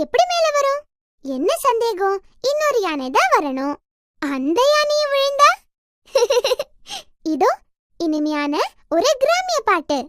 எப்படி மேல வரும்? என்ன சந்தேகம்? இன்னொரு யானை தான் வரணும். அந்த யானையை விழுந்தா? இதோ இனிமையான ஒரு கிராமிய பாட்டு.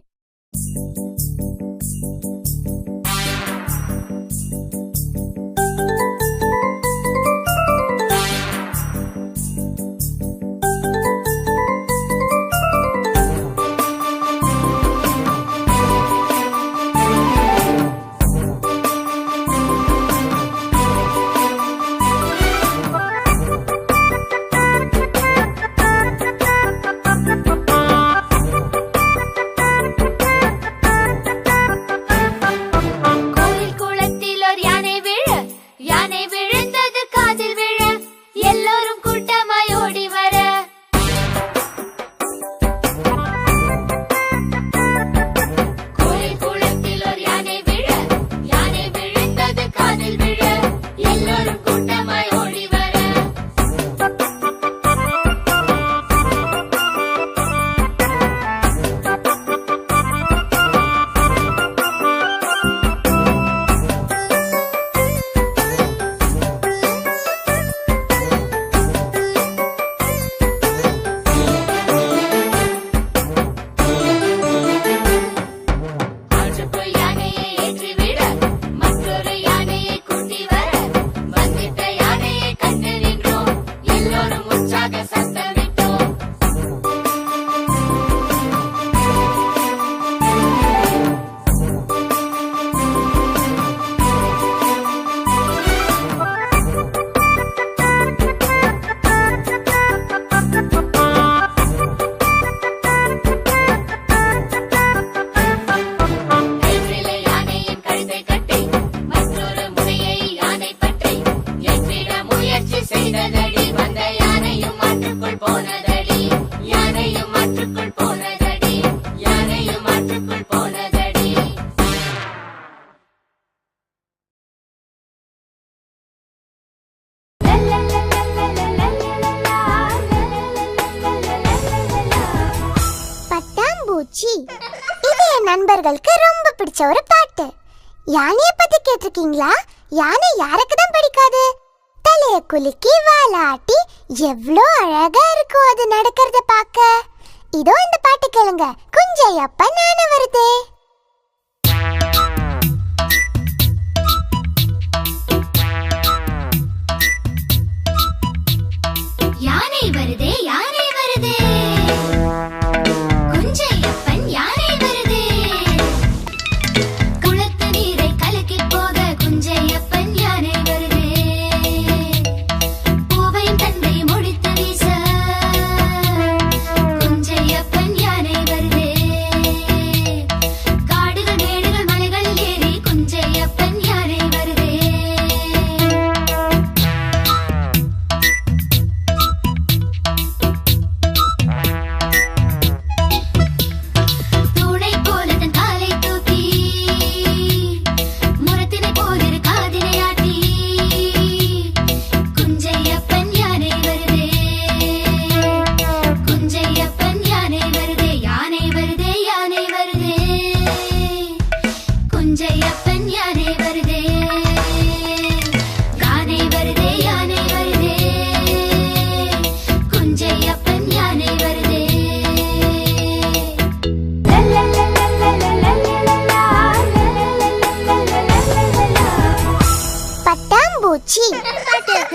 இது என் நண்பர்களுக்கு ரொம்ப பிடிச்ச ஒரு பாட்டு. யானைய பத்தி கேட்டிருக்கீங்களா? யானை யாருக்கு தான் பிடிக்காது? தலைய குலுக்கி வாலாட்டி எவ்வளோ அழகா இருக்கும் அது நடக்கிறத பார்க்க. இதோ இந்த பாட்டு கேளுங்க. குஞ்சையப்ப நான வருதே. யானை வருதே, யானை வருதே, குஞ்சையப்பன் யானை வருதே. குளத்து நீரை கலக்கி போக குஞ்சையப்பன் யானை வருதே. பூவையும் தந்தையும் முடித்து வீச குஞ்சையப்பன் யானை வருதே. காடுகள் மேடுகள் மலைகள் ஏறி குஞ்சையப்பன் யானை வருதே.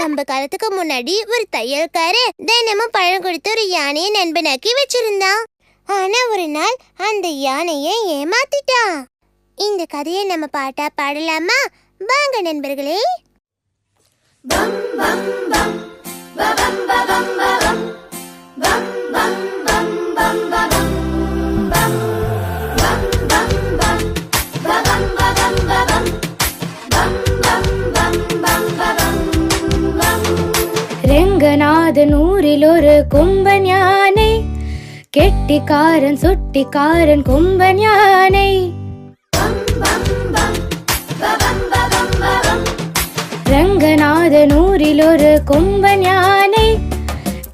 நம்ம காலத்துக்கு முன்னாடி ஒரு தையல்காரர் தினமும் பழம் கொடுத்து ஒரு யானையை நண்பனாக்கி வச்சிருந்தான். ஆனா ஒரு நாள் அந்த யானையை ஏமாத்திட்டான். இந்த கதையை நம்ம பாட்டா பாடலாமா? வாங்க நண்பர்களே. பம் பம் பம் பம் பம் பம் பம் பம் பம் பம் பம் பம் பம் பம் பம் பம் பம் பம் ரங்கநாதன் ஊரில் ஒரு கொம்பன் யானை, கெட்டிக்காரன் சுட்டிக்காரன் கொம்பன் யானை. ரங்கநாதன் ஊரில் ஒரு கொம்பன் யானை,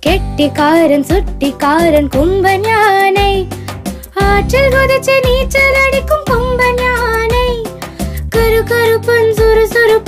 கெட்டிக்காரன் சுட்டிக்காரன் கொம்பன் யானை. ஆற்றல் குதிச்சு நீச்சல் அடிக்கும் கொம்பன் யானை, கரு கருப்பன் சுறுசுறுப்பு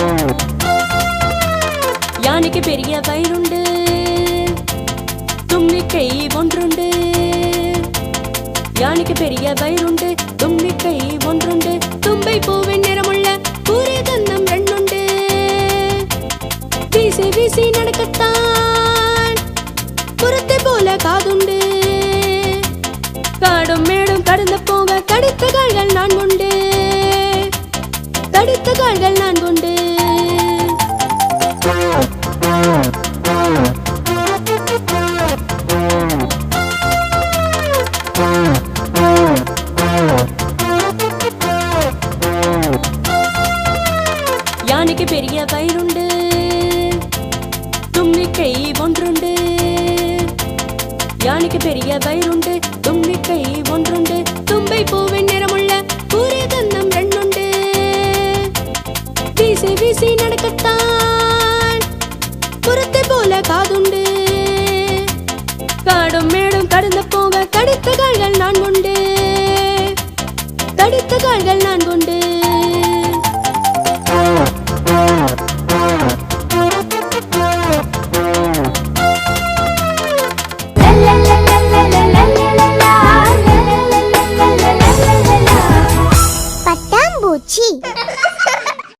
யானைக்கு பெரிய வயிறுண்டு, தும்பிக்கை ஒன்றுண்டு. யானைக்கு பெரிய வயிறுண்டு, தும்பிக்கை ஒன்றுண்டு. தும்பை பூவின் நிறமுள்ள பூரி கந்தம் ரெண்டுண்டு. வீசி வீசி நடக்கத்தான் புறத்தை போல காதுண்டு. காடும் மேடும் கடந்து போக தடித்த கால்கள் நான் உண்டு, தடித்த கால்கள் நான் உண்டு. யானைக்கு பெரிய வயிறுண்டு, தும்பிக்கை ஒன்றுண்டு. யானைக்கு பெரிய வயிறுண்டு, தும்பிக்கை ஒன்றுண்டு. தும்பை பூவின் நிறமுள்ள பூரி கந்தம் ரெண்டுண்டு. வீசி வீசி நடக்கத்தான் புறத்தை போல காதுண்டு. காடும் மேடும் கடந்து போக தடித்த கால்கள் நான் உண்டு, தடித்த கால்கள் நான் உண்டு.